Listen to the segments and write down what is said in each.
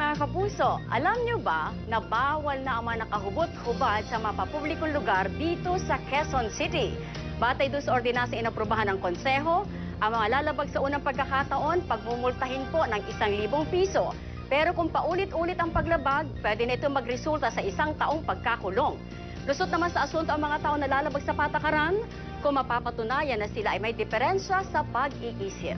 mga kapuso, alam nyo ba na bawal na ang mga nakahubot-hubad sa mapapublikong lugar dito sa Quezon City? Batay doon sa ordinansa inaprubahan ng konseho, ang mga lalabag sa unang pagkakataon, pagmumultahin po ng 1,000 piso. Pero kung paulit-ulit ang paglabag, pwede na ito magresulta sa 1 taong pagkakulong. Lusot naman sa asunto ang mga tao na lalabag sa patakaran kung mapapatunayan na sila ay may diferensya sa pag-iisip.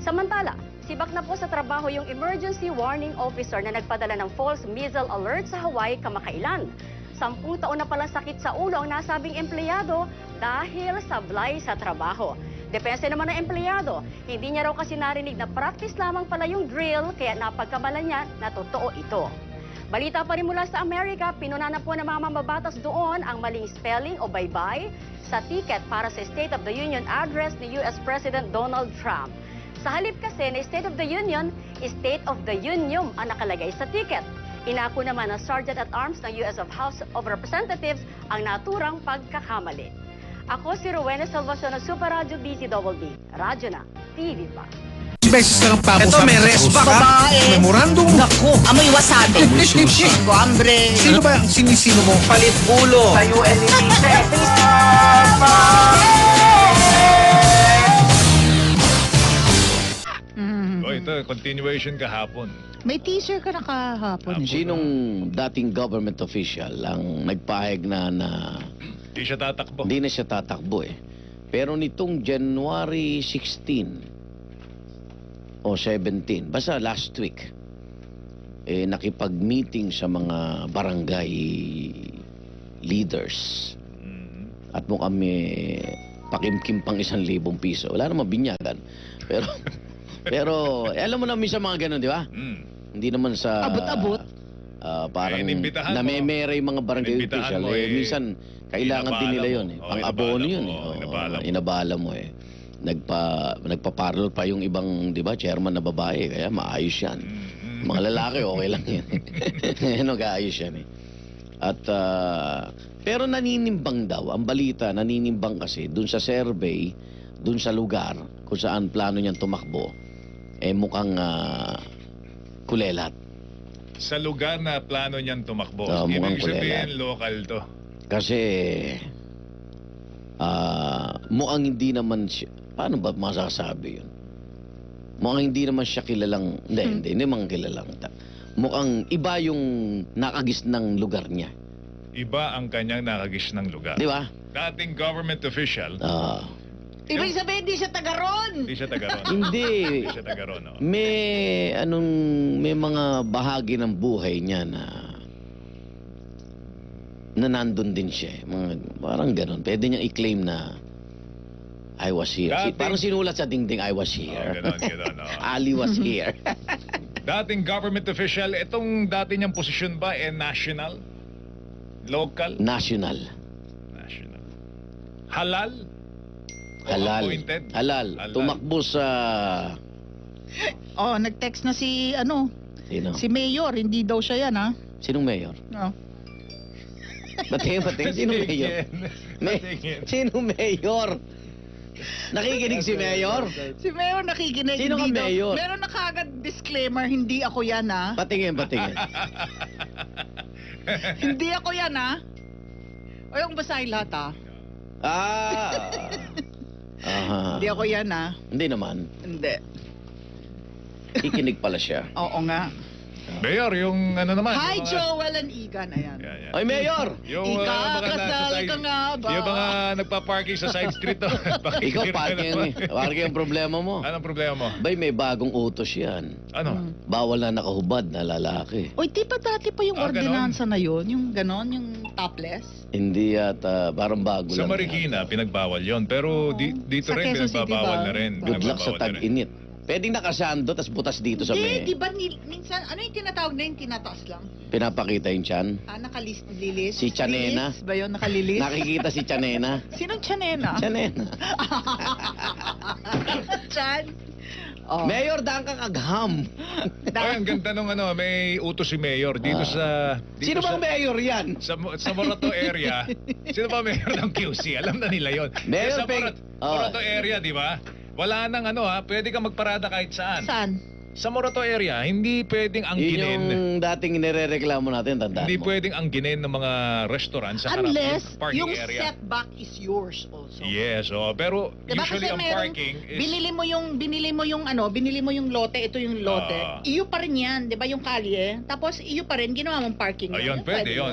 Samantala, sibak na po sa trabaho yung emergency warning officer na nagpadala ng false missile alert sa Hawaii kamakailan. 10 taon na palang sakit sa ulo ang nasabing empleyado dahil sablay sa trabaho. Depensa naman ng empleyado, hindi niya raw kasi narinig na practice lamang pala yung drill kaya napagkabala niya na totoo ito. Balita pa rin mula sa Amerika, pinuna na po ng mga mambabatas doon ang maling spelling o bye-bye sa ticket para sa State of the Union address ni US President Donald Trump. Sa halip kasi na State of the Union, State of the Union ang nakalagay sa ticket. Inako naman ng Sergeant at Arms ng US House of Representatives ang naturang pagkakamali. Ako si Rowena Salvacion ng Super Radio DZBB. Radyo na, TV pa. Beses na lang papo Ito, may resback, ha? Memorandum. Naku, amoy wasabi. Guambre. Sino ba ang sinisino mo? Palit ulo. Tayo Oh, ito, continuation kahapon. May teaser ka na kahapon. Sinong dating government official ang nagpahayag na Di siya tatakbo. hindi na siya tatakbo eh. Pero nitong January 16 o 17, basta last week, nakipag-meeting sa mga barangay leaders. At mukhang may pakimkim pang 1,000 piso. Wala namang binyagan. Pero alam mo na minsan mga ganun, di ba? Hindi naman sa... Abot-abot. Parang inimbitahan mo. namemere yung mga barangay Inimbitahan official. mo, minsan, kailangan din nila yun. Pang-abono yun. Inabala mo eh. Nagpa-parallel pa yung ibang, di ba, chairman na babae. Kaya maayos yan. Mga lalaki, okay lang yan. Nag-aayos yan eh. At, pero naninimbang daw, ang balita, naninimbang kasi, dun sa survey, dun sa lugar, kung saan plano niyang tumakbo, mukhang kulelat. Sa lugar na plano niyang tumakbo. Mukhang Ibig sabihin, kulelat. local to. Kasi, mukhang hindi naman siya, paano ba masasabi yun? Mukhang hindi naman siya kilalang, hindi naman kilalang. Mukhang iba yung nakagis ng lugar niya. Iba ang kanyang nakagis ng lugar. Di ba? Dating government official, Ibig sabihin, di siya taga ron. hindi siya taga-ron. Hindi. Hindi siya taga-ron. Oh. May mga bahagi ng buhay niya na nandun din siya. Parang ganun. Pwede niya i-claim na I was here. Parang sinulat sa dingding, I was here. Ganon. Oh. Ali was here. Dating government official, itong dati niyang posisyon ba national? Local? National. National. Halal? O Halal. appointed? Halal. Tumakbo sa... Oh, nag-text na si, Sino? si Mayor. Hindi daw siya yan, ha? Sinong mayor? Oh. Batingin. Sinong mayor? Sinong mayor? Nakikinig si mayor? Si Mayor nakikinig. Sino hindi ka, daw- Mayor? Meron na kagad disclaimer, hindi ako yan, ha? Patingin. Hindi ako yan, ha? O yung basahin lahat, ha? Aha. Hindi ako yan, ha? Hindi naman. Hindi. Kikinig pala siya. Oo nga. Mayor, yung ano naman? Hi, yung mga- Joel and Igan. Ayan. Yan. Oy, mayor! Yung mga nasa Ikakasal side- ka nga ba? Yung mga nagpa-parking sa side street. Ikaw, parking ang problema mo. Anong problema mo? Bay, may bagong utos yan. Ano? Bawal na nakahubad na lalaki. Uy, di ba dati pa yung Ah, ganon? ordinansa na yun? Yung ganon, yung topless? Hindi yata, parang bago Sa lang. Marikina, pinagbawal yon. Pero dito Sa rin, Quezon City pinagbabawal ba? na rin. Good luck sa Pinagbabawal na rin. tag-init. Pwedeng nakasando, tas butas dito sa Hindi, di may... ba minsan, ano yung tinatawag na yung tinataas lang? Pinapakita yung tiyan. Nakalilis? Si Chanena? Lilis ba yun? Nakalilis? Nakikita si Chanena. Sinong Chanena? Chanena. Chan? Oh. Mayor, daan kang agham. Ay, ang ganda nung may utos si Mayor dito sa... Dito Sino bang mayor yan? Sa Morato area. Sino ba mayor ng QC? Alam na nila yon. Mayor Sa Peg- Morato area, di ba? Wala nang pwede kang magparada kahit saan. Saan? Sa Morato area, hindi pwedeng ang Yun ginin. yung dating nirereklamo natin, tandaan Hindi mo. pwedeng ang ginin ng mga restaurant sa harap Unless ng parking yung area. setback is yours also. Yes, pero Diba usually kasi ang merong parking is... binili mo yung lote, ito yung lote. Iyo pa rin yan, 'di ba yung kalye? Tapos iyo pa rin ginawa mong parking. Ayun, pwede yun.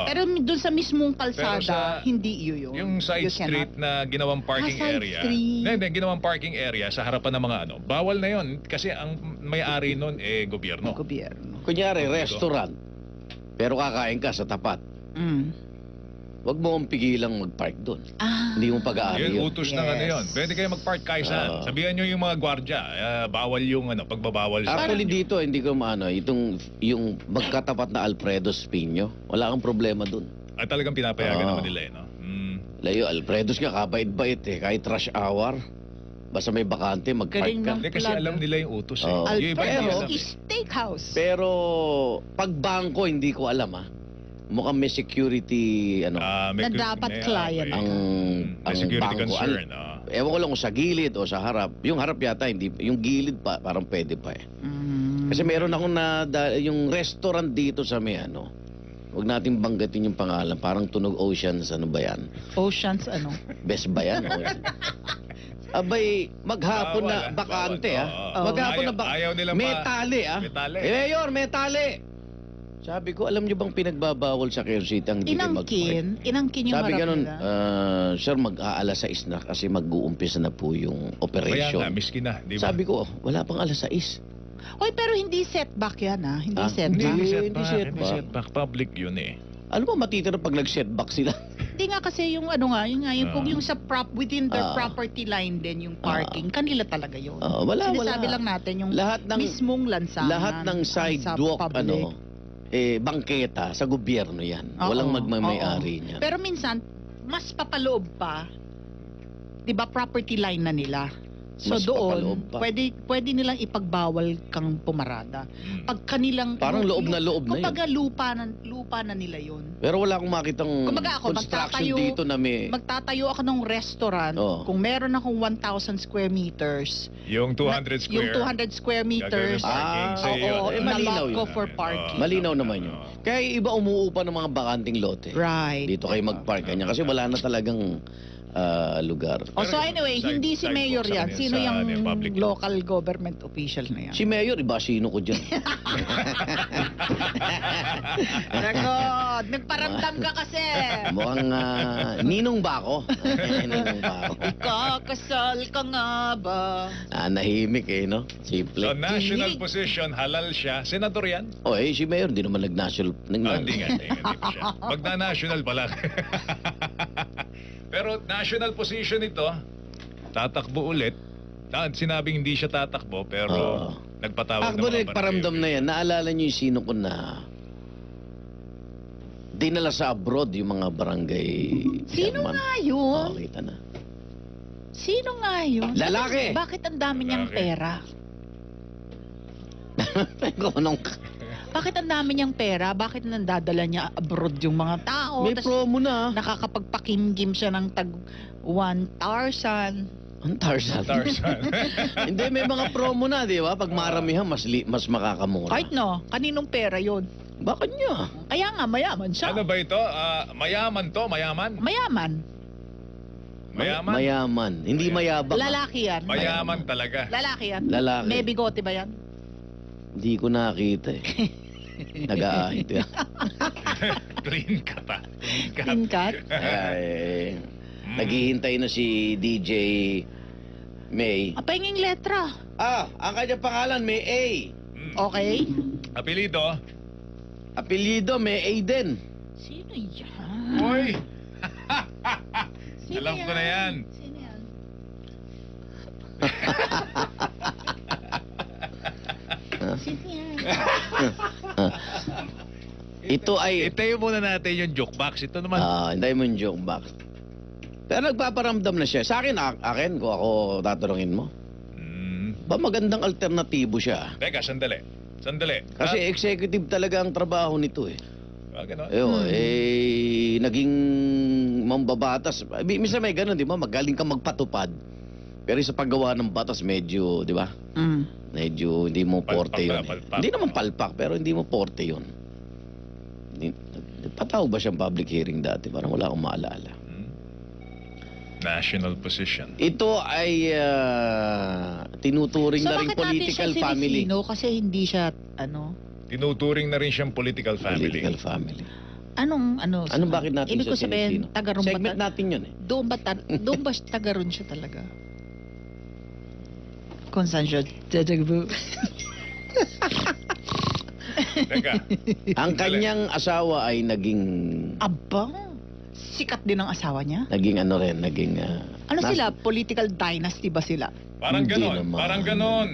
Pero dun sa mismong kalsada, Pero sa- hindi iyo yun. Yung side You cannot. street na ginawang parking side area. street. Hindi, ginawang parking area sa harapan ng mga bawal na yon kasi ang may-ari nun gobyerno. Gobyerno. Kunyari, restaurant. Pero kakain ka sa tapat. Mm. Huwag mo kong pigilang mag-park doon. Ah. Hindi mo pag-aari Yun, yun. utos ng yun. Pwede kayo mag-park kahit saan. Oo. Sabihan nyo yung mga gwardya, bawal yung pagbabawal sa... Actually dito, hindi ko maano, yung magkatapat na Alfredo's Pino, wala kang problema doon. At talagang pinapayagan Oo. naman nila no? Layo, Alfredo's nga, kabait-bait eh. Kahit rush hour, basta may bakante, mag-park Galing ka. ng- Hindi kasi Plug. alam nila yung utos eh. Oo. Yung iba hindi Alfredo alam eh. Steakhouse. Pero, pag bangko, hindi ko alam Mukhang may security, Na dapat client. may security bangko. concern. Ewan ko lang kung sa gilid o sa harap. Yung harap yata, hindi. Yung gilid pa, parang pwede pa eh. Mm. Kasi meron akong yung restaurant dito sa may huwag natin banggatin yung pangalan. Parang Tunog Oceans, ano ba yan? Oceans ano? Best ba yan? Abay, maghapon na Bawal, bakante bawal. Oo. Maghapon na Ayaw nilang May tali May tali. Mayor, may tali! Sabi ko, alam niyo bang pinagbabawal sa Quezon City ang hindi kayo mag-park? Inangkin yung Sabi harap ganun, nila. sir, mag-aalas 6 na kasi mag-uumpisa na po yung Kaya operation. nga, miski na. Di ba? Sabi ko, wala pang alas 6. Oy, pero hindi setback yan Hindi Ah, setback. hindi. Hindi setback. setback. Public yun eh. Ano ba matitira pag nag-setback sila? Hindi nga kasi yung kung yung sa within their Ah. property line din yung parking, kanila talaga yun. Wala. Sinasabi lang natin yung Lahat ng mismong lansangan. lahat ng sa sidewalk public. bangketa sa gobyerno 'yan. Oo, Walang magmamay-ari niyan. Pero minsan, mas papaloob pa, di ba property line na nila. So Mas doon, papaloob pa. pwede nilang ipagbawal kang pumarada. Pag kanilang... Parang loob na loob na 'yun. Kumbaga lupa na nila yun. Pero wala akong makitang Kumbaga ako, construction dito na may Magtatayo ako ng restaurant, Oo. kung meron akong 1,000 square meters, Yung 200 square. yung 200 square meters, Gagawin parking sa iyo. oo, malinaw nalot ko yun. for parking. malinaw naman 'yun. Kaya iba umuupa ng mga bakanting lote. Right. Dito kayo mag-park kanya kasi wala na talagang lugar. Oh, so anyway, hindi si Mayor yan. sidewalk sa Sino kanila, yung public. local government official na yan? Si Mayor, iba sino ko diyan. Nagod, nagparamdam ka kasi. Mukhang ninong ba ako? Ninong ba ako? Ikakasal ka nga ba? Nahimik no? Simple. So, national Dinig. position, halal siya. Senador yan? Si Mayor, di naman nag-national. Hindi nga, hindi pa siya. Magna-national pala. Pero national position ito, tatakbo ulit. Sinabing hindi siya tatakbo, pero Oo. nagpatawag Ako ng mga paramdam na yan. Naalala niyo yung sino ko na dinala sa abroad yung mga barangay Sino chairman. nga yun? Kita na. Sino nga yun? Lalaki. Bakit ang dami niyang Lalaki. pera? Kung anong... Bakit ang dami niyang pera? Bakit nandadala niya abroad yung mga tao? May Tas promo na. nakakapagpakimgim siya ng tag 1,000. Ang Tarzan. Tarzan. Hindi, may mga promo na, di ba? Pag maramihan, mas makakamura. Kahit no, kaninong pera yun? Bakit niya? Kaya nga, mayaman siya. Ano ba ito? Mayaman to? Mayaman? Mayaman. Mayaman? Mayaman. Hindi mayabang. Lalaki yan. Mayaman talaga. Lalaki yan. Lalaki. May bigote ba yan? Hindi ko nakita eh. Nag-aahit yan. Clean ka pa. Clean cut. In cut? Ay, naghihintay na si DJ May. Apenging letra. Ang kanyang pangalan may A. Okay? Apelido? Apelyido may A din. Sino yan? Uy! Sino Alam ko na yan. Sino yan? Sino yan? Ito ay... Itayo muna natin yung jukebox. Ito naman. Hindi mo yung joke box. Pero nagpaparamdam na siya. Sa akin, akin, kung ako tatanungin mo. Ba magandang alternatibo siya. Teka, sandali. Sandali. Kasi executive talaga ang trabaho nito eh. Ganon. Naging mambabatas. Minsan may ganun, di ba? Magaling ka magpatupad. Pero sa paggawa ng batas, medyo, di ba? Mm. Medyo hindi mo Palpak porte yun. na, palpak. Hindi naman palpak, pero hindi mo porte yun. Patawag ba siyang public hearing dati? Parang wala akong maalala. National position. Ito ay tinuturing So na rin bakit natin political siya family. sinisino? Kasi hindi siya, ano, Tinuturing na rin siyang political family. Political family. anong, Anong bakit natin ibig ko siya sabihin, sinisino? taga-ron ba Segment natin yun eh. doon ba taga-ron siya talaga? Kung saan siya tatagbo. Teka, Ang kanyang asawa ay naging Aba, sikat din ang asawa niya. ano rin, naging Ano nas- sila? Political dynasty ba sila? parang Hindi ganon, naman. parang ganon.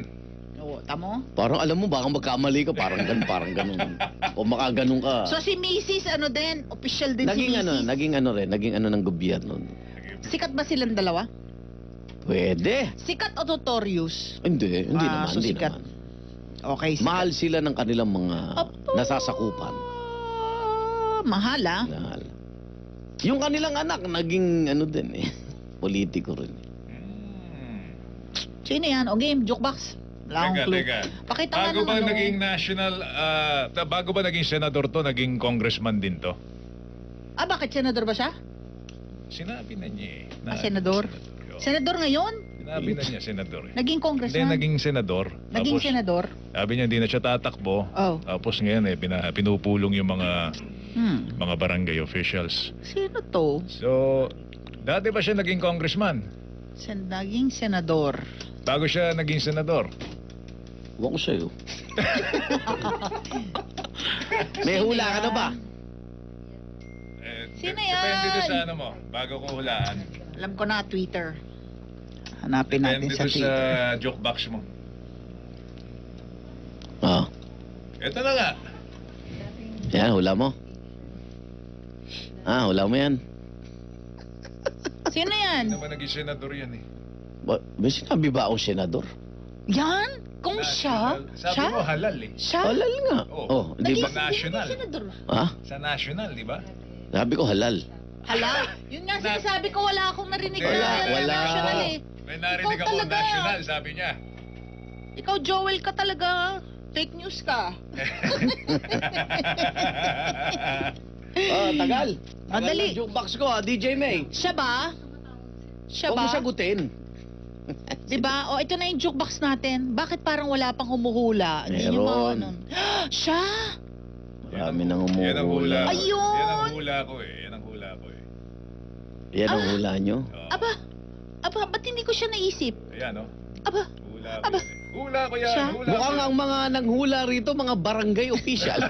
Oo, tamo? Parang alam mo, baka magkamali ka, parang ganun. O makaganon ka. So si Mrs. ano din, official din naging si Mrs. naging naging ng gobyerno. Sikat ba silang dalawa? Pwede. Sikat o notorious? Hindi Ah, naman, so hindi sikat. naman. Okay, sikat. Mahal sila ng kanilang mga Apo. nasasakupan. Mahal ah. Mahal. Yung kanilang anak, naging din eh. Politiko rin. Sino yan? O game, jukebox. Wala akong Teka, clue. teka. Pakita nga Bago ng ba ano. naging national, bago ba naging senador to, naging congressman din to? Ah, bakit senador ba siya? Sinabi na niya eh. Senador? Senador ngayon? Sinabi na niya, senador eh. Naging Hindi, congressman? naging senador. Naging Tapos, senador? sabi niya, hindi na siya tatakbo. Oh. Tapos ngayon eh, pinupulong yung mga barangay officials. Sino to? So, dati ba siya naging congressman? Naging senador. Bago siya naging senador. Huwag ko sa'yo. May hula ka na ba? Sino Depende yan? doon sa ano mo. Bago ko hulaan. Alam ko na, Twitter. Hanapin natin Depende sa doon sa Twitter. jukebox mo. Ah, Ito na nga. yan, hula mo. Hula mo yan. Sino Hindi yan? naman naging senador yan eh. May sinabi ba akong senador? Yan? Kung siya? Sabi Siya? mo halal eh. Siya? Halal nga. Oo. Oh, di Naging ba? National. senador. Ha? Sa national, di ba? Sabi ko halal. Hala? Yun nga sinasabi ko, wala akong narinig Wala, na wala. national eh. May narinig Ikaw ako talaga. national, sabi niya. Ikaw, Joel, ka talaga. Fake news ka. Tagal. Madali. Tagal ng jukebox ko, DJ May. Siya ba? Siya Huwag mo ba? sagutin. Diba? O, ito na yung jukebox natin. Bakit parang wala pang humuhula? Hindi niyo Meron. ano. Siya? Marami nang Yan ang hula. umuhula. ko. Ayun! Yan ang hula ko eh. Yan ang hula ko eh. Yan ang hula nyo. Oo. Aba, ba't hindi ko siya naisip? Ayan oh. Aba, Hula ko Aba. yan eh. Hula ko yan. Siya? Hula ko Mukhang yan. ang mga nanghula rito, mga barangay official.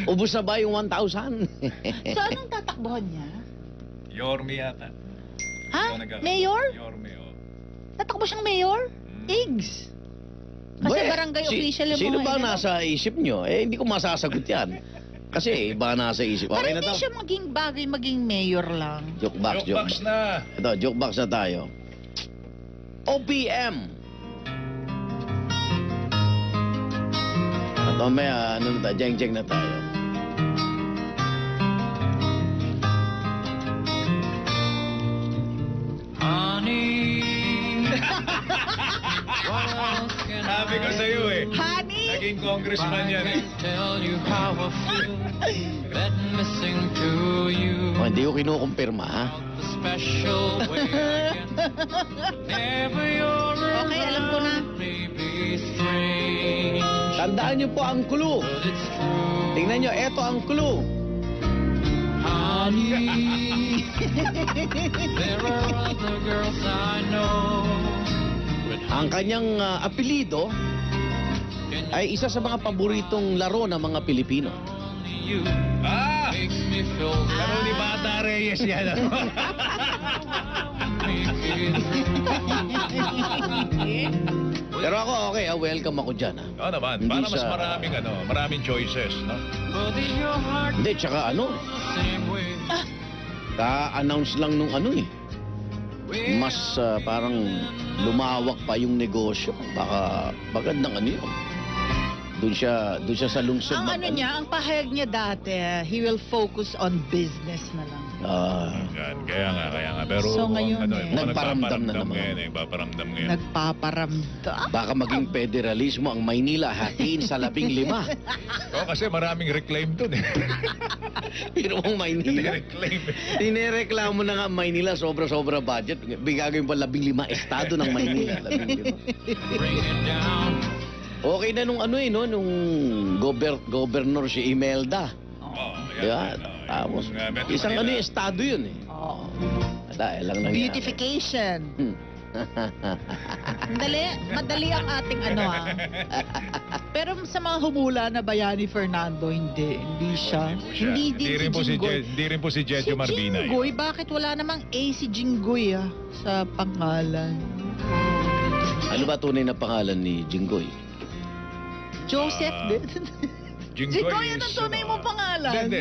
Ubus na ba yung 1,000? so anong tatakbuhan niya? Yorme yata. Ha? Ikaw nag- Mayor? Yorme oh. Tatakbo siyang mayor? Igs. Kasi Bwe, barangay official yung Sino mga ba yan. nasa isip nyo? Hindi ko masasagot yan. Kasi iba nasa isip. Para Okay na hindi to. siya maging bagay, maging mayor lang. Jukebox, Jukebox jukebox. na. Ito, jukebox na tayo. OPM. At mamaya, ano na tayo, jeng-jeng na tayo. Sabi ko sa'yo eh. Honey! Naging congressman yan eh. Tell you how I feel that missing to you Hindi ko kinukumpirma, ha? the special way I get. Never you're Okay, alam ko na. around, maybe strange, Tandaan niyo po ang clue. but it's true. Tingnan niyo, eto ang clue. Honey, there are other girls I know, but Ang kanyang apelido ay isa sa mga paboritong laro ng mga Pilipino. only you Ah! makes me feel Laro ni Bata Reyes yan. ano? make it through. Pero ako, okay, welcome ako dyan, ha? Oo naman. Hindi Para mas siya- maraming choices, no? But in your heart, Hindi, tsaka ano, the same way. ka-announce lang nung ano eh. Mas parang lumawak pa yung negosyo. Baka magandang ano yun. Doon siya sa lungsod. Ang ano niya, ang pahayag niya dati, he will focus on business na lang. Yan, kaya nga. Pero So, ngayon ano, eh. mukhang Nagparamdam na naman. ngayon. Nagpaparamdam ngayon. Nagpaparamdam. Baka maging federalismo ang Maynila hatiin sa 15. Oo, kasi maraming reclaim dun eh. Pero ang Maynila, Reclaim. tinereklamo na nga ang Maynila, sobra-sobra budget. Bigagawin pa 15 estado ng Maynila. 15. Bring it down. Okay na nung nung governor si Imelda. Diba? Tapos, isang estado yun eh. Oh. Dahil lang nangyari. Beautification. Hmm. Madali ang ating Pero sa mga humula na Bayani Fernando, hindi siya. Hindi din rin po si Jinggoy. Hindi rin po si Jejo Marbina. Jinggoy, bakit wala namang A si Jinggoy sa pangalan? Ano ba tunay na pangalan ni Jinggoy? Joseph din. Jinggoy, yan ang is, tunay mong pangalan. Hindi,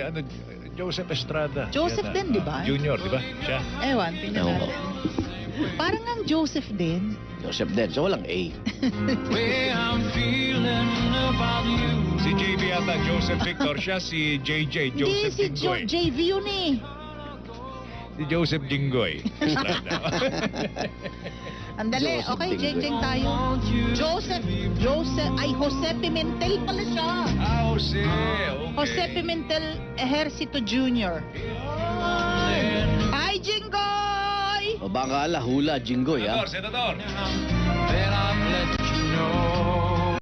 Joseph Estrada. Joseph Yata. din, di ba? Junior, di ba? Siya. Ewan, tingnan Oo. natin. Parang ang Joseph din. Joseph Den, so walang A. Way I'm feeling about you. Si JB yata, Joseph Victor. Siya si JJ, Hindi, Joseph si Jinggoy. JV yun eh. Si Joseph Jinggoy. Estrada. Andali, Joseph okay, Jinggoy. jeng tayo. Joseph, Jose Pimentel pala siya. Jose, okay. Jose Pimentel Ejercito Jr. Hi, Jinggoy! O baka ala, hula, Jinggoy, ha? Senador. Then I've let you know.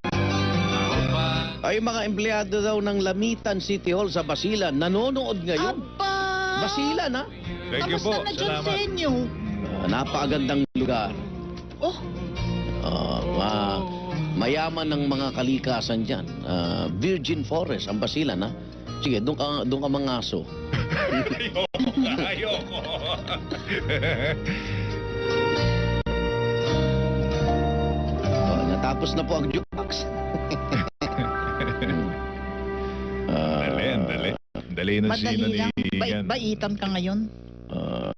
Now Ay, mga empleyado daw ng Lamitan City Hall sa Basilan, nanonood ngayon. Aba! Basilan, ha? Thank you po. Kamusta na dyan sa Salamat. inyo? Napakagandang lugar. Oh, Mayaman ng mga kalikasan dyan. Virgin Forest, ang Basilan, ha? Sige, doon ka mangaso. Ayoko. Natapos na po ang jukebox. Dali. Dali na madali sino lang. ni... Baitan ka ngayon. Ah,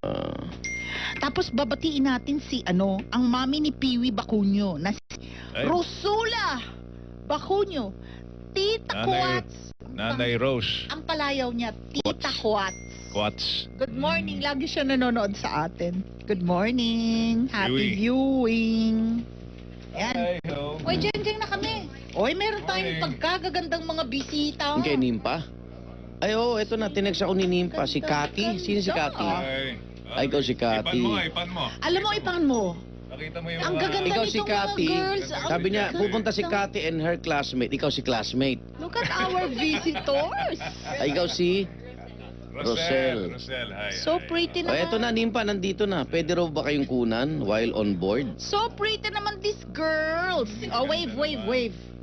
Tapos babatiin natin si ang mami ni Piwi Bacunyo na si Ay. Rosula Bacunyo. Tita Quats. Nanay Rose. Ang palayaw niya, Tita Quats. Quats. Good morning. Lagi siya nanonood sa atin. Good morning. Happy viewing. Ayan. Hello. Oy, jeng na kami. Oy, meron tayong Morning. pagkagagandang mga bisita. yung kay Nimpa? Ay, oo, eto na, tinext ako ni Nimpa. Si Cathy? Sino si Cathy? Ay, ikaw si Cathy. Ipan mo. Alam mo, ipangan mo. Nakita mo yung Ang mga... gaganda Ikaw si nitong Cathy. mga girls. Sabi niya, pupunta si Cathy and her classmate. Ikaw si classmate. Look at our visitors. Ay, ikaw si... Rosel. Rosel, hi. So pretty O, naman. eto na, Nimpa, nandito na. Pwede raw ba kayong kunan while on board? So pretty naman these girls. Oh, wave.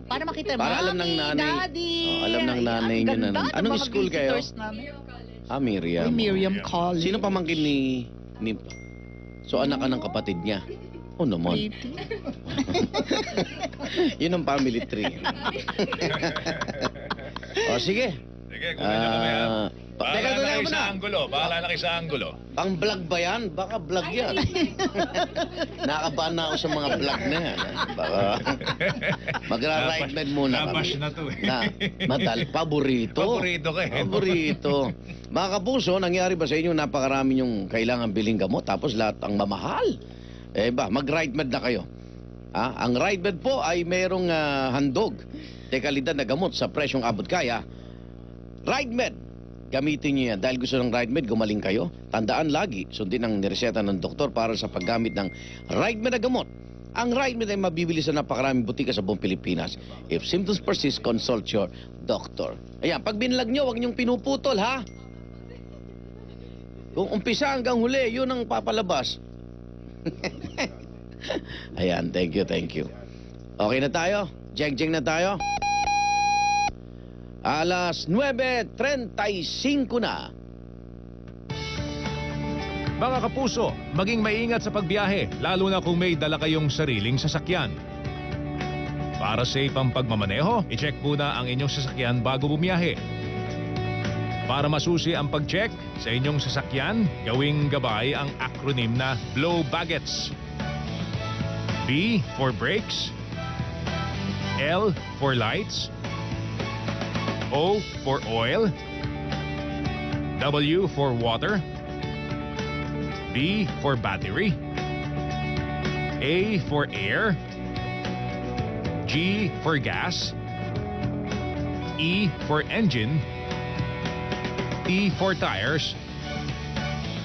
Para makita mo. Para alam ng Mommy, nanay. Daddy. Oh, alam ng nanay Ang niyo na. ganda ng Anong mga school kayo? visitors namin. Miriam. Uy, Miriam College. Sino pamangkin ni Nimpa? So, anak ka ng kapatid niya? Oh, naman. Pretty. Yun ang family tree. O, sige. Sige, kumain na kami ha. Teka, Bahala na kayo mo sa na. anggulo. Bahala na kayo sa anggulo. Pang vlog ba yan? Baka vlog yan. Nakabaan na ako sa mga vlog na yan. Baka magra-right med muna Nabash kami. na to eh. Paborito. Paborito ka eh. Paborito. Mga kapuso, nangyari ba sa inyo napakarami yung kailangan biling gamot tapos lahat ang mamahal? Eh ba, mag-right med na kayo. Ang right med po ay merong handog. Dekalidad na gamot sa presyong abot kaya. Right med. Gamitin niyo yan. Dahil gusto ng Right Med, gumaling kayo. Tandaan lagi, sundin ang nireseta ng doktor para sa paggamit ng Right Med na gamot. Ang Right Med ay mabibili sa napakaraming butika sa buong Pilipinas. If symptoms persist, consult your doctor. Ayan, pag binlag nyo, huwag niyong pinuputol, ha? Kung umpisa hanggang huli, yun ang papalabas. Ayan, thank you. Okay na tayo? Jeng na tayo? Alas 9:35 na. Mga kapuso, maging maingat sa pagbiyahe, lalo na kung may dala kayong sariling sasakyan. Para safe ang pagmamaneho, i-check muna ang inyong sasakyan bago bumiyahe. Para masusi ang pag-check sa inyong sasakyan, gawing gabay ang acronym na Blow Baggets. B for brakes, L for lights, O for oil. W for water. B for battery. A for air. G for gas. E for engine. T for tires.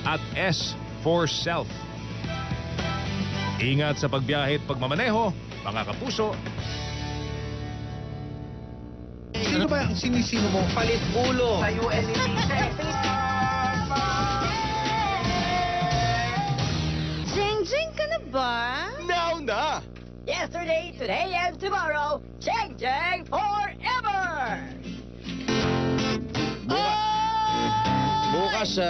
At S for self. Ingat sa pagbiyahe at pagmamaneho, mga kapuso. Sino ba ang sinisino mo? Palit ulo. Sa Jing-jing ka na ba? Now na! Yesterday, today, and tomorrow, Jing-jing forever! Bukas,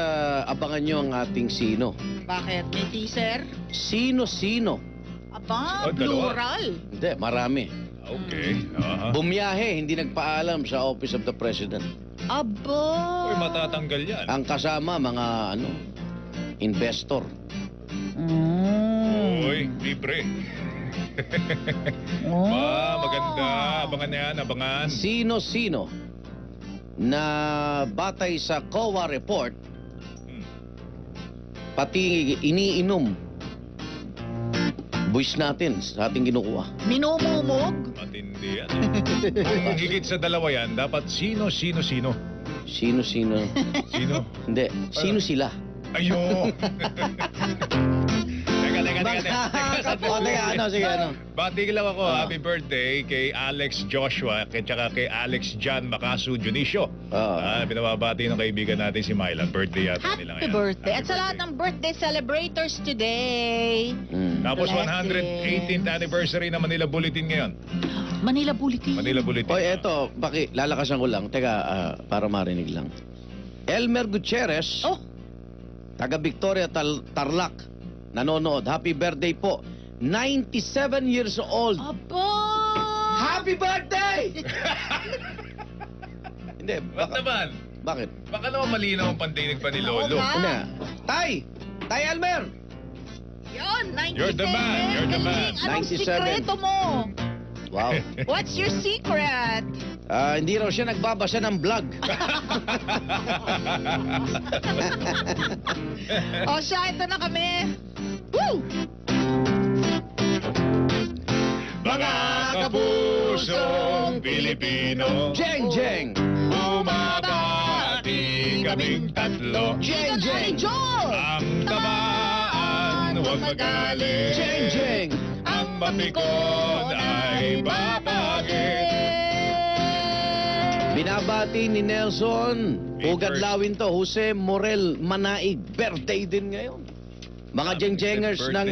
abangan nyo ang ating sino. Bakit? May teaser? Sino-sino. Aba, Oh, dalawa. plural. Hindi, marami. Okay. Bumiyahe, hindi nagpaalam sa Office of the President. Aba. Uy, matatanggal yan. Ang kasama, mga investor. Uy, libre. Maganda. Abangan yan, abangan. Sino-sino na batay sa COA report, pati iniinom, buwis natin sa ating kinukuha. Minumumog? Matindi yan. Kung higit sa dalawa yan, dapat sino. Sino-sino. Sino? Hindi, sino sila? Ayo. Teka. Sige, Bati lang ako, happy birthday kay Alex Joshua at saka kay Alex John Macasu Dionisio. Binababati ng kaibigan natin si Mylan. Birthday yata nila Happy ngayon. birthday. At sa lahat ng birthday celebrators today. Tapos Blessings. 118th anniversary ng Manila Bulletin ngayon. Manila Bulletin. Manila Bulletin. Oy, eto, lalakasan ko lang. Teka, para marinig lang. Elmer Gutierrez, Oh, taga Victoria, Tarlac, nanonood. Happy birthday po. 97 years old. aba. Happy birthday! Hindi, Ba't naman? bakit? Baka naman malinaw ang pandinig pa ni Lolo. Oo nga. Ano? Tay Elmer! Yun, 97. You're the man, you're the man. Anong 97. sikreto mo? Wow. What's your secret? Hindi raw siya nagbabasa ng vlog. O siya, ito na kami. Woo! Mga kapusong Pilipino, Jeng! bumabati kaming tatlo. Ika na ni John! Ang tamaan, huwag magalit. Jeng! Ang mapikon ay babagin. Binabati ni Nelson. Ugat lawin to. Jose Morel Manaig. Birthday din ngayon. Mga jeng-jengers ng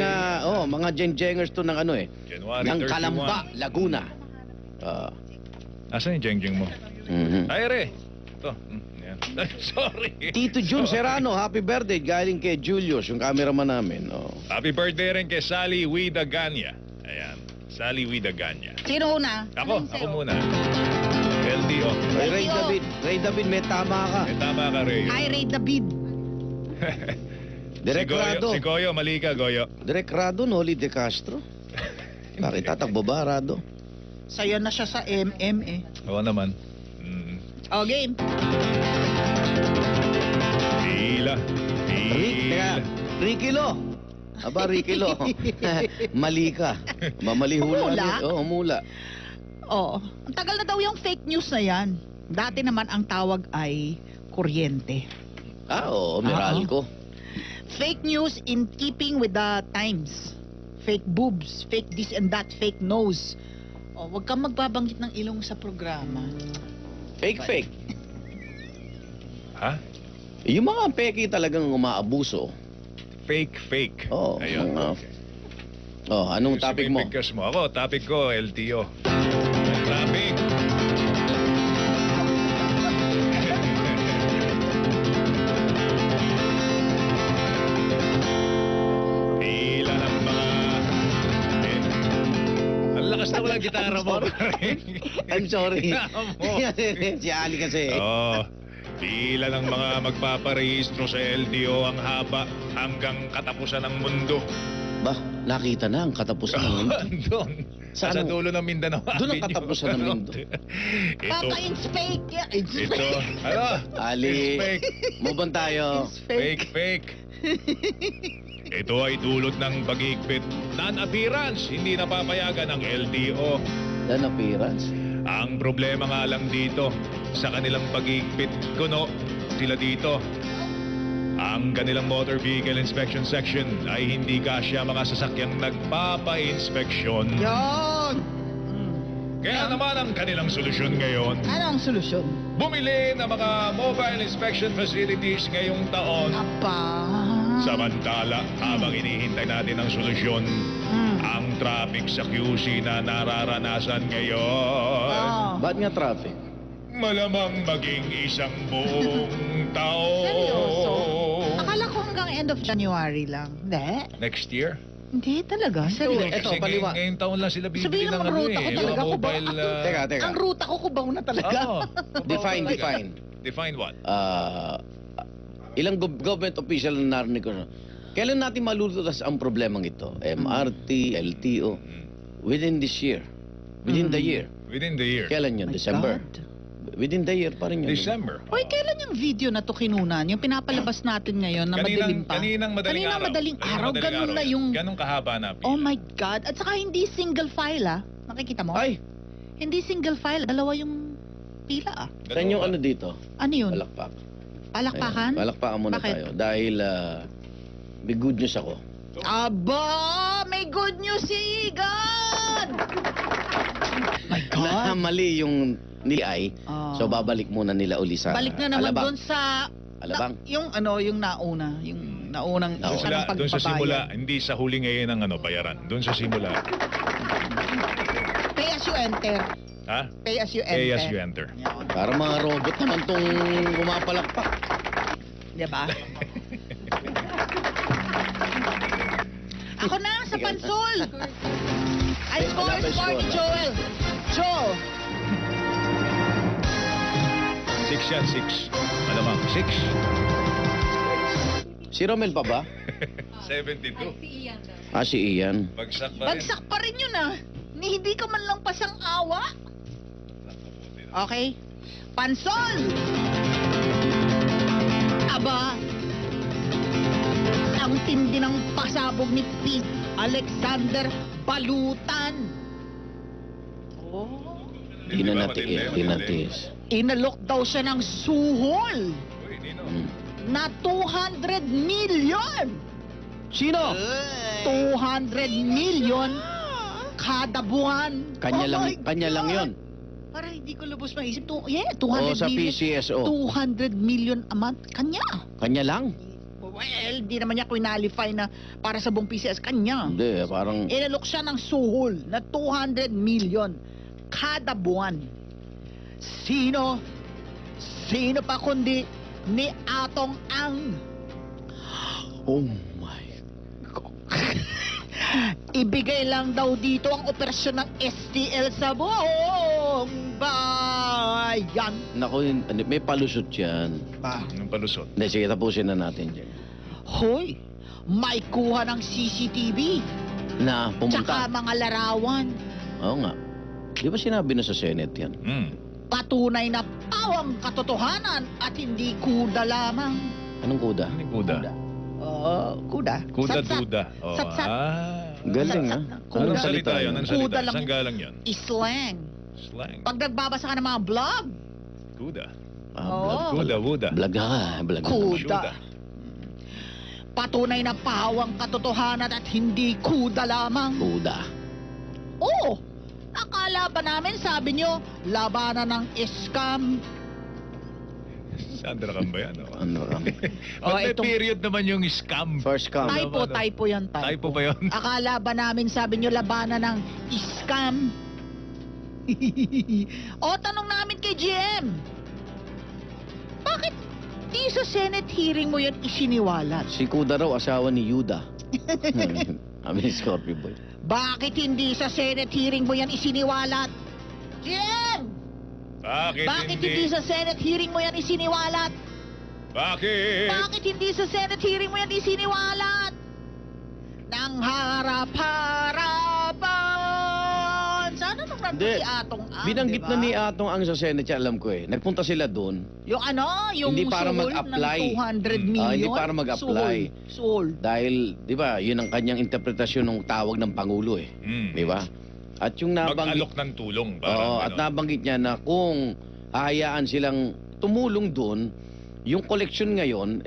mga jeng-jengers to ng January ng 31. Calamba, Laguna. Nasaan yung jeng-jeng mo? Ay, re. Ito. Yan. Sorry. Tito Jun Serrano, happy birthday. Galing kay Julius, yung cameraman namin. Happy birthday rin kay Sally Widaganya. Ayan. Sally Widaganya. Sino una? Ako muna. LDO. Ray David, may tama ka. May tama ka, Ray. Hi, Ray David. Direk Rado. Si Goyo, mali ka, Goyo. Direk Rado, Noli De Castro. Bakit tatakbo ba, Rado? Saya na siya sa MM eh. Oo naman. O, game. Pila. Ricky Lo. Aba, Ricky Lo. Mali ka. Mamali hula. Humula? Oo, humula. Oo. Ang tagal na daw yung fake news na yan. Dati naman ang tawag ay kuryente. Oo, Meralco. Fake news in keeping with the times. Fake boobs, fake this and that, fake nose. O, wag kang magbabanggit ng ilong sa programa. Fake. Ha? Yung mga peki talagang umaabuso. Fake. Oo. Ayun. Anong topic mo? Bigkas mo. Ako, topic ko, LTO. Traffic. Pila ng mga... Ang lakas na walang gitara mo. I'm sorry. Mo. Si Ali kasi. Oo. Pila ng mga magpaparehistro sa LTO ang haba hanggang katapusan ng mundo. Ba, nakita na ang katapusan ng mundo. Doon. Sa Sa ano? dulo ng Mindanao. Doon ang katapusan ng Mindanao. Ito, Baka it's fake. Yeah, it's ito, fake. ano? Ali, It's fake. move on tayo. It's fake. Fake. Ito ay dulot ng pag-iigpit. Non-appearance, hindi napapayagan ng LTO. Dan appearance. Ang problema nga lang dito, sa kanilang pag-iigpit, kuno, sila dito. Ang kanilang Motor Vehicle Inspection Section ay hindi kasya mga sasakyang nagpapa-inspeksyon. Yan. Kaya naman ang kanilang solusyon ngayon, Ano ang solusyon? bumili ng mga mobile inspection facilities ngayong taon. Aba. Samantala, habang inihintay natin ang solusyon, Mm. ang traffic sa QC na nararanasan ngayon, Oh. Ba't nga traffic? malamang maging isang buong taon. Seryoso? Akala ko hanggang end of January lang. Hindi. Next year? Hindi talaga. Seryoso. Ito, Kasi paliwa. ngayong taon lang sila bibili Sabihin ng mo, ano ruta ko eh, talaga, mga kubaw. mobile... Teka. Ang ruta ko kubaw na talaga. Oo. Define, Talaga. define. Define what? Ilang government official na narinig ko na. Kailan natin malulutas ang problemang ito? MRT, LTO, within this year. Within the year. Within the year. Kailan yun? My December? God. Within the year pa rin yun. December. Hoy, kailan yung video na to kinunan? Yung pinapalabas natin ngayon na madilim pa? Kaninang madaling Kaninang araw. madaling araw, ganun na yan. yung... Ganong kahaba na. Oh my God. At saka hindi single file ah. Nakikita mo? Ay, Hindi single file. Dalawa yung pila ah. saan yung ano dito? Ano yun? Palakpak. Palakpakan? Ayan, palakpakan muna Bakit? tayo. Dahil may good news ako. Aba! May good news si Igan! My Na God! mali yung nilay. Ah. So babalik muna nila uli sa Balik na naman Alabang. doon sa... Alabang. yung ano, yung nauna. Yung naunang Nauna. isa ng Doon sa simula, pagbabayad. hindi sa huli ngayon ang ano, bayaran. Doon sa simula. Pay as you enter. Ha? Pay as you enter. Pay as you enter. Yun. Para mga robot naman tong pumapalakpak. Diba? Ako na sa pansol. Ay, Wala ba scores for ni score? Joel. Joe. 6 yan, 6. Malamang, 6. Si Romel pa ba? 72. Si Ian. Bagsak pa rin. Bagsak pa rin yun ah. Hindi ka man lang pasang awa. Okay. Pansol. Aba. Ang tindi ng pasabog ni Pete Alexander Balutan. Oh. Di na natiis. Inalok daw siya ng suhol Uy, Nino. Hmm. na 200 million. Sino? 200 million kada buwan. Kanya Oh lang, my kanya lang God. 'yon. Para hindi ko lubos maisip. 200 O sa million. PCSO. 200 million a month. Kanya. Kanya lang? Well, di naman niya qualify na para sa buong PCS. Kanya. Hindi, parang Inalok siya ng suhol na 200 million kada buwan. Sino pa kundi ni Atong Ang. oh my God. Ibigay lang daw dito ang operasyon ng STL sa buong bayan. Naku, may palusot 'yan. Anong palusot? Hindi, sige, tapusin na natin dyan. Hoy, may kuha ng CCTV. Na Tsaka pumunta. mga larawan. Oo nga. Di ba sinabi na sa Senate yan? Patunay na pawang katotohanan at hindi kuda lamang. Anong kuda? Ano yung kuda? Kuda. Kuda Satsat. duda. Oh, Satsat. Galing Satsat ha? na Anong kuda. salita yun? Anong Kuda salita? lang. Saan galang yun? Slang. Slang. Pag nagbabasa ka ng mga blog, Kuda. Oo. Kuda, wuda. Blaga ka, blaga. Kuda. Syuda. Patunay na pawang katotohanan at hindi kuda lamang. Kuda. Oo! Akala ba namin, sabi nyo, labanan ng scam? Sandra Cam ba yan? Ano ram? Oh, May itong- period naman yung scam. First come. Typo yan, typo. Typo ba yun? Akala ba namin, sabi nyo, labanan ng scam? O, tanong namin kay GM. Bakit di sa Senate hearing mo yan isiniwalat? Si Kuda raw, asawa ni Yuda. Kami ni Scorpio Boy. Bakit hindi sa Senate hearing mo yan isiniwalat? GM! Bakit hindi sa Senate hearing mo yan isiniwalat? Bakit? Bakit hindi sa Senate hearing mo yan isiniwalat? Nang harap-harapan confront mo Hindi. si Atong Ang, Binanggit diba? na ni Atong Ang sa Senate, alam ko eh. Nagpunta sila doon. Yung yung Hindi para suhol mag-apply. ng 200 million. Hindi para mag-apply. Suhol. Dahil, di ba, yun ang kanyang interpretasyon ng tawag ng Pangulo eh. Di ba? At yung nabanggit... Mag-alok ng tulong. Oo, at nabanggit niya na kung hahayaan silang tumulong doon, yung collection ngayon,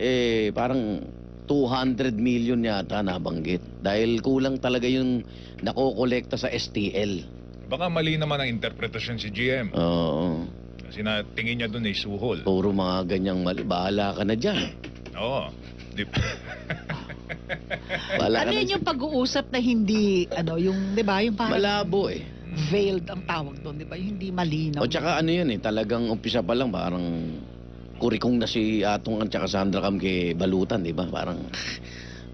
parang 200 million yata nabanggit. Dahil kulang talaga yung nakokolekta sa STL. Baka mali naman ang interpretasyon si GM. Oo. Kasi tingin niya doon ay suhol. Puro mga ganyang mali. Bahala ka na dyan. Oo. Bahala ka Ano na yun dyan. yung pag-uusap na hindi, yung, di ba, yung parang Malabo eh. veiled ang tawag doon, di ba? Yung hindi malinaw. O tsaka ano yun eh, talagang umpisa pa lang parang kurikong na si Atong at tsaka Sandra Cam kay Balutan, di ba? Parang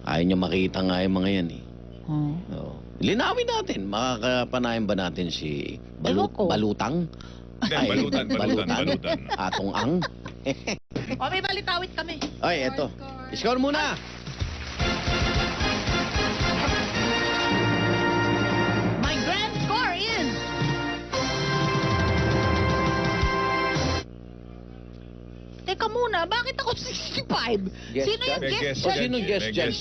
ayaw niya makita nga yung mga yan eh. Oh. Oo. Linawin natin, makakapanayan ba natin si Ewan ko. Balutang? Hindi, Ay, balutan. Atong Ang? O, may balitawit kami. Ay, eto. Score muna! My grand score is... Teka muna, bakit ako 65? Guest Sino yung judge? guest O, judge? sino guest judge?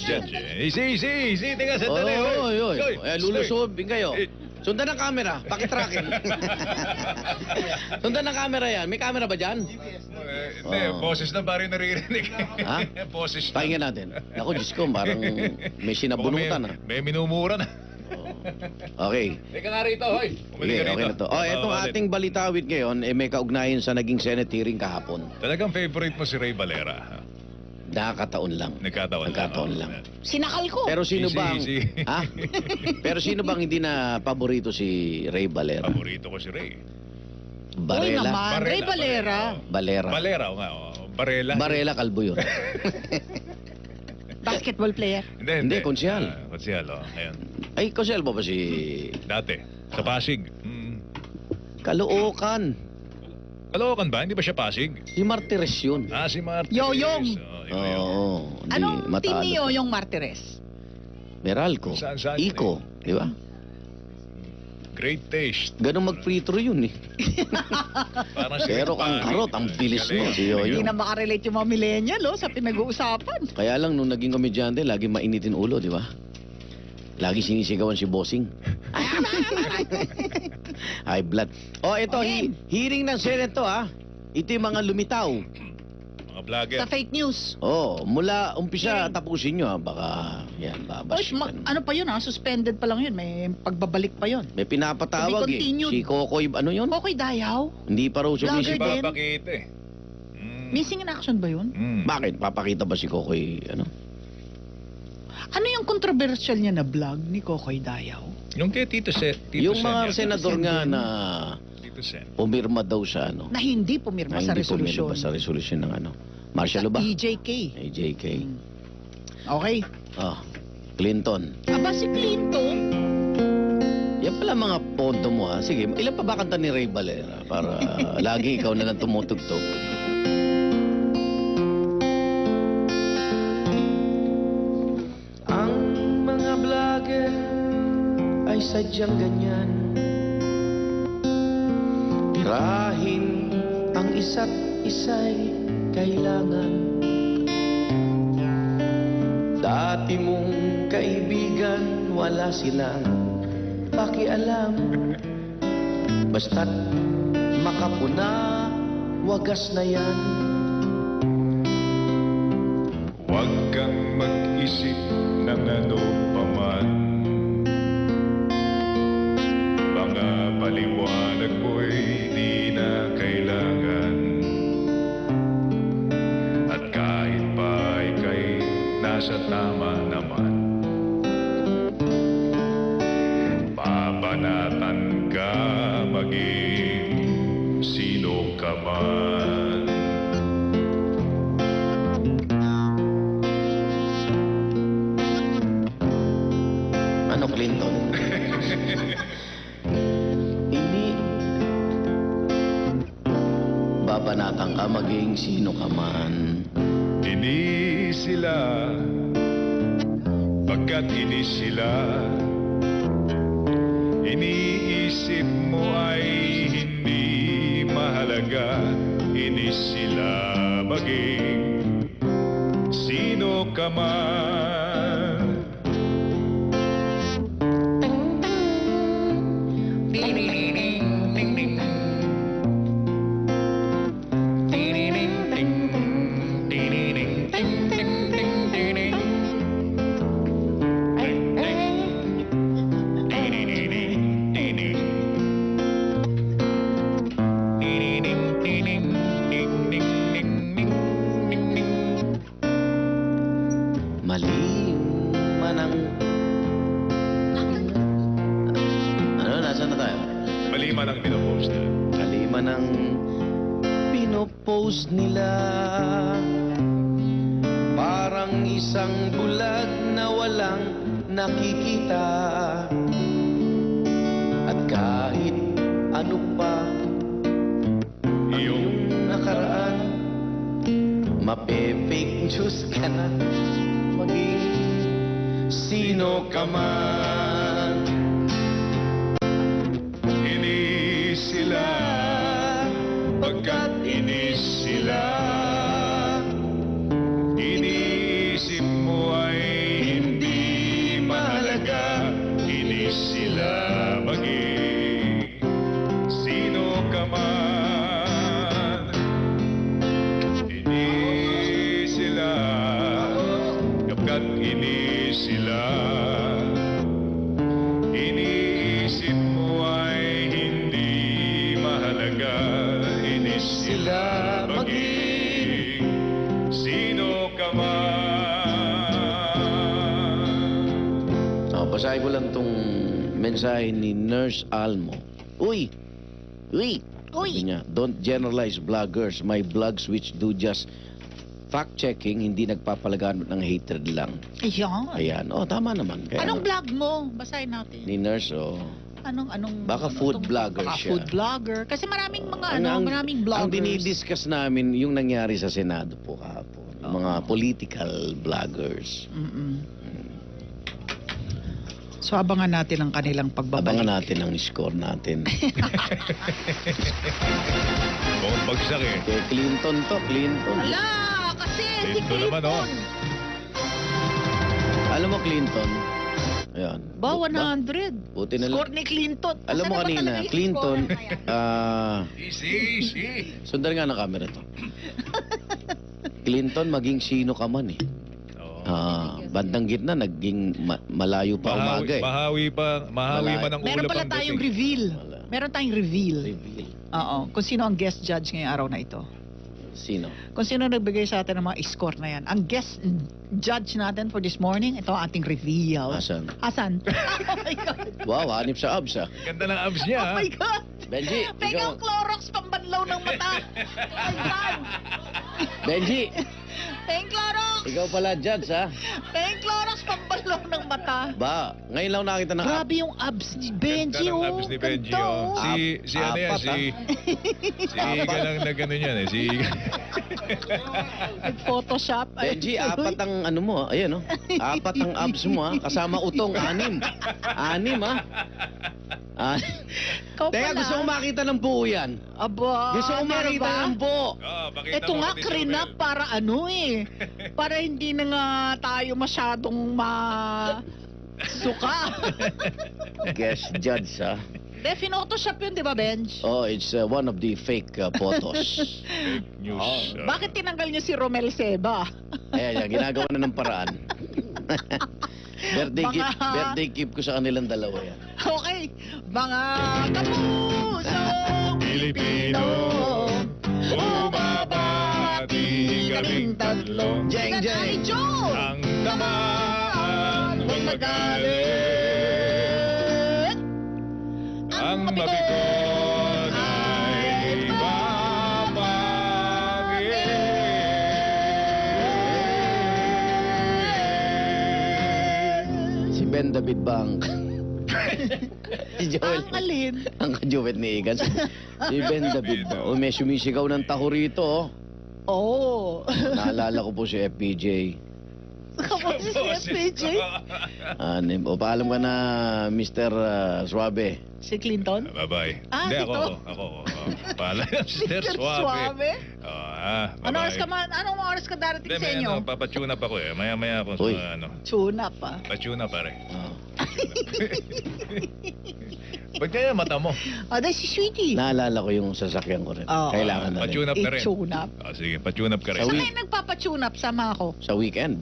Easy. Teka, sandali. Oy. Lulusubin kayo. Eh. Sundan ang camera, pakitracking. Sundan ang camera yan. May camera ba dyan? Hindi, Oo. boses na ba rin naririnig? Ha? Boses na. Pakinggan natin. Ako, Diyos ko, parang may sinabunutan ah. May minumura na. Okay. Teka nga rito, hoy. Okay, okay na to. Oh, itong ating balitawid ngayon, may kaugnayan sa naging Senate hearing kahapon. Talagang favorite mo si Ray Valera. Nakakataon lang. Nagkataon lang. Sinakal ko. Pero sino Easy, bang... easy. Ha? Pero sino bang hindi na paborito si Ray Valera? Paborito ko si Ray. Uy Barela? naman, Ray Valera. Valera. Valera, o nga. Barela. Barela kalbo yun. Basketball player. Hindi, konsyal. Konsyal, ngayon. Ay, konsyal ba si... Dati, sa Pasig. Caloocan. Caloocan ba? Hindi ba siya Pasig? Si Martires yun. Si Martin. Yoyong. Oo. Hindi Anong team matalo ni to. Yoyong Martires? Meralco. Saan? Iko. Di ba? Great taste. Ganun mag-free throw yun eh. Parang si Pero ang Pangit. karot, ang bilis mo, si Hindi Yoyo. na makarelate yung mga millennial sa pinag-uusapan. Kaya lang nung naging komedyante, lagi mainitin ulo, di ba? Lagi sinisigawan si Bossing. High blood. Oh, ito, Okay. hearing ng Senate to, ha? Ito yung mga lumitaw. Mga vlogger. Sa fake news. Oh, mula umpisa tapusin nyo, ha? Baka, yan, Oy, babash. ano pa yun suspended pa lang yun. May pagbabalik pa yun. May pinapatawag To be eh. continued. Si Kokoy, ano yun? Kokoy Dayaw? Hindi pa raw Vlogger sumisip. din. Papakita eh. Missing in action ba yun? Bakit? Papakita ba si Kokoy, ano? Ano yung controversial niya na vlog ni Kokoy Dayaw? Yung kay Tito Sen. Yung mga senador nga na Tito Sen. pumirma daw sa ano. Na hindi pumirma Na sa hindi pumirma resolusyon. sa resolusyon ng ano. Marshall ba? EJK. AJK. Okay. Oh, Clinton. Aba si Clinton. Yan pala mga ponto mo ha. Sige, ilan pa ba kanta ni Ray Valera? Para lagi ikaw na lang tumutugtog. Ang mga vlogger ay sadyang ganyan. Tirahin ang isa't isa'y kailangan. Dati mong kaibigan, wala silang pakialam. Basta't makapuna, wagas na yan. Huwag kang mag-isip ng ano paman. Mga paliwanag mo'y di na kailangan. At kahit pa ika'y nasa tama naman, papanatan ka maging sino ka man. Ano, Clinton? Hindi. Babanatan ka maging sino ka man. Hindi sila, pagkat hindi sila, iniisip mo ay hindi mahalaga. Inis sila maging sino ka man. Mali man ang... Ano, nasaan na tayo? Mali man ang pinopost nila. Mali man ang pinopost nila. Parang isang bulag na walang nakikita. At kahit ano pa Iyong nakaraan, mape-fake news ka na, maging sino ka man. inis sila, pagkat inis sila. Iniisip mo ay hindi mahalaga. Inis sila maging sino ka man. Inis sila, pagkat inis sila. Iniisip mo ay hindi mahalaga. Inis sila maging sino ka man. Basahin ko lang tong mensahe ni Nurse Almo. Uy! Uy! Sabi niya, don't generalize vloggers. My vlogs which do just fact-checking, hindi nagpapalagan ng hatred lang. Ayan. Ayan. Oh, tama naman. Kaya, Anong vlog mo? Basahin natin. Ni Nurse, oh. Anong Baka food vlogger baka siya. food vlogger. Kasi maraming mga maraming vloggers. Ang dinidiscuss namin, yung nangyari sa Senado po kahapon. Mga political vloggers. So abangan natin ang kanilang pagbabalik. Abangan natin ang score natin. Mukhang bagsak eh. Kay Clinton to, Clinton. Ala, kasi si Ito naman, oh. Clinton. Alam mo, Clinton? Ayan. Ba, 100. Buti na lang. Score ni Clinton. Alam mo Asan na ba kanina, talaga yung Clinton, score na yan? Easy. sundan nga ng camera to. Clinton, maging sino ka man eh. Bandang gitna, naging malayo pa umaga eh. Mahawi pa ng ulo Meron pala pang tayong dating. reveal. Wala. Meron tayong reveal. Reveal. Oo. Kung sino ang guest judge ngayong araw na ito. Sino? Kung sino nagbigay sa atin ng mga score na yan. Ang guest judge natin for this morning, ito ang ating reveal. Asan? Asan? Oh my God. Wow, hanip sa abs ah. Ganda ng abs niya. Oh my God. Benji, Pengang ikaw. Clorox pambanlaw ng mata. Oh my God. Benji, Peng Clorox. ikaw pala judge ha. Peng Clorox pambanlaw ng mata. Ba, ngayon lang nakita ng abs. Grabe yung abs ni Benji. Ganda ng Oh. abs ni Benji. Ganda, Oh. oh. Si ano yan, Apat, si Iga lang na gano'n yan eh. Si Iga. Nag-photoshop. Ay, Benji, tuloy. apat ang ano mo, ayan oh. Apat ang abs mo ha. Kasama utong, 6. 6 ha. Ikaw Teka, pala. gusto ko makita ng buo yan. Aba, Gusto ko meron makita ba? ng buo. Pakita Ito mo nga, kay clean-up Isabel. para ano eh. Para hindi na nga tayo masyadong suka. Guest judge ha. Photoshop yun, di ba, Benj? Oh, it's one of the fake photos. Fake news. Oh. Bakit tinanggal niyo si Romel Seba? Ayan, yan, ginagawa na ng paraan. birthday gift ko sa kanilang dalawa yan. Okay, mga kapusong Pilipino, bumabati kaming tatlo. Jeng, jeng. Ay, Joe! Ang tamaan, huwag magalit. Ang mapikon ay babagin. Si Ben David Bang. Si Joel. Ang alin? Ang kajuwet ni Igan. Si Ben David Bang. Oh, may sumisigaw ng taho rito. Oh. Oh. Naalala ko po si FPJ. Kaboses ni FPJ. O paalam ka na, Mr. Suabe. Si Clinton? Bye-bye. Ah, Hindi, ito? ako. Pala, Mr. Mr. Suave. Suave? Ano Bye-bye. Anong oras ka darating sa inyo? Papatune up ako eh. Maya-maya ako Uy. sa Tuna pa. patune up pare. Oh. Ba't kaya mata mo? Dahil si Sweetie. Naalala ko yung sasakyan ko rin. Oo. Kailangan na rin. Patune up ka rin. I-tune up. Sige, patune up ka rin. Sa Saan week. kayo nagpapa-tune up? Sama ako. Sa weekend.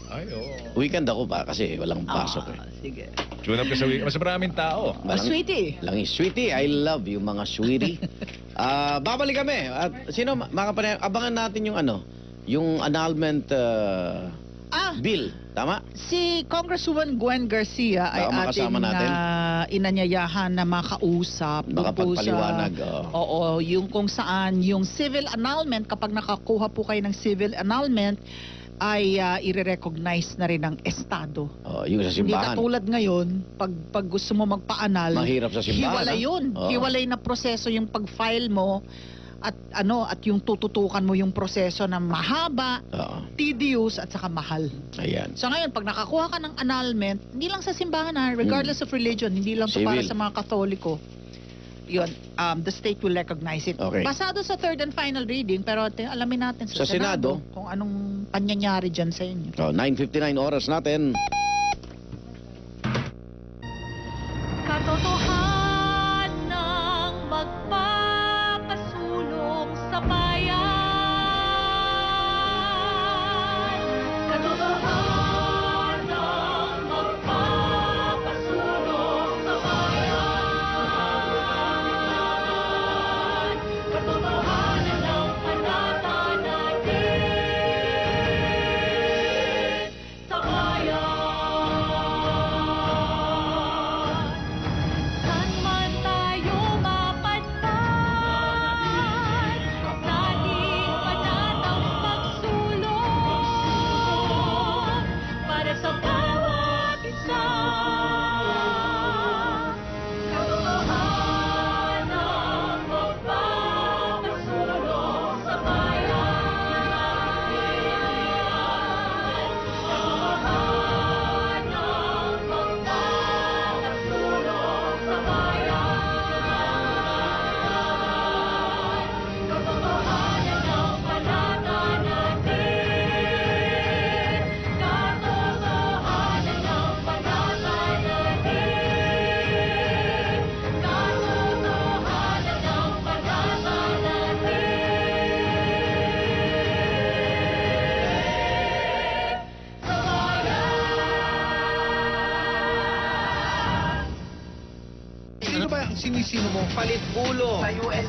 Ay, oo. Weekend ako pa kasi walang pasok eh. Sige. Tune up ka sa week. Mas maraming tao. Sweetie. Langis. Sweetie, I love you mga sweetie. Babalik kami. At sino abangan natin yung yung annulment bill. Tama? Si Congresswoman Gwen Garcia ay Baka makasama ating natin. inanyayahan na makausap. Makapagpaliwanag. Oo, yung kung saan yung civil annulment, kapag nakakuha po kayo ng civil annulment, ay i-recognize na rin ng Estado. Yung sa Hindi simbahan. katulad ngayon, pag gusto mo magpa-annul, Mahirap sa simbahan. hiwalay yun. Oo. Hiwalay na proseso yung pag-file mo at yung tututukan mo yung proseso na mahaba, Oo. tedious at saka mahal. Ayan. So ngayon, pag nakakuha ka ng annulment, hindi lang sa simbahan regardless of religion, hindi lang to para Civil. sa mga Katoliko. Yun, the state will recognize it. Okay. Basado sa third and final reading, pero alamin natin sa, Sa Senado, kung anong panyanyari dyan sa inyo. 9:59 oras natin. Katotohanan ng magpapasulong sa bayan. Katotohanan ng magpapasulong sa bayan. Katotohanan ng panatanatin sa bayan. Saan man tayo mapadpad, nating panatang pagsulong para sa bawat isa. Katotohanan ng magpapasulong sa bayan. Katotohanan ng magpapasulong sa bayan. Katotohanan ng panatanatin. Katotohanan ng panatanatin. Katotohanan ng panatanatin. Sa bayan. Sino ba ang sinisino mo? Palit ulo. Sa UNED,